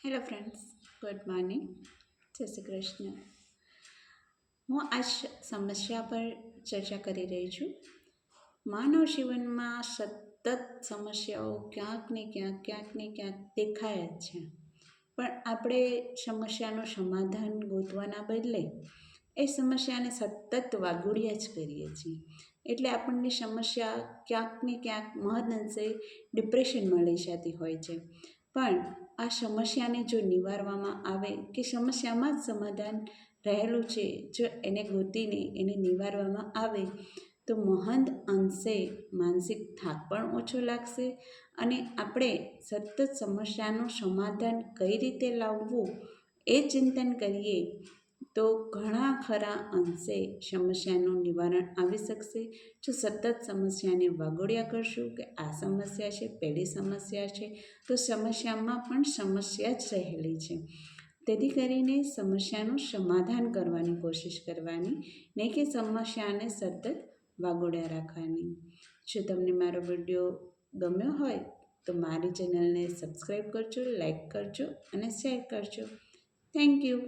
Hello friends, good morning. જય શ્રી કૃષ્ણ. હું આજ સમસ્યા પર ચર્ચા કરી રહી છું. માનવ જીવનમાં સતત સમસ્યાઓ ક્યાંક ને ક્યાંક દેખાય જ છે, પણ આપણે સમસ્યાનું સમાધાન ગોતવાના બદલે એ સમસ્યાને સતત વાગોળ્યા જ કરીએ છીએ. એટલે આપણને સમસ્યા ક્યાંક ને ક્યાંક મહદઅંશે ડિપ્રેશનમાં લઈ જતી હોય છે. પણ આ સમસ્યાને જો નિવારવામાં આવે કે સમસ્યામાં જ સમાધાન રહેલું છે, જો એને ગોતીને એને નિવારવામાં આવે તો મહદ અંશે માનસિક થાક પણ ઓછો લાગશે અને આપણે સતત સમસ્યાનું સમાધાન કઈ રીતે લાવવું એ ચિંતન કરીએ તો ઘણા ખરા અંશે સમસ્યાનું નિવારણ આવી શકશે. જો સતત સમસ્યાને વાગોળ્યા કરશું કે આ સમસ્યા છે, પેલી સમસ્યા છે, તો સમસ્યામાં પણ સમસ્યા જ રહેલી છે. તેથી કરીને સમસ્યાનું સમાધાન કરવાની કોશિશ કરવાની, નહીં કે સમસ્યાને સતત વાગોળ્યા રાખવાની. જો તમને મારો વિડીયો ગમ્યો હોય તો મારી ચેનલને સબસ્ક્રાઈબ કરજો, લાઈક કરજો અને શેર કરજો. Thank you.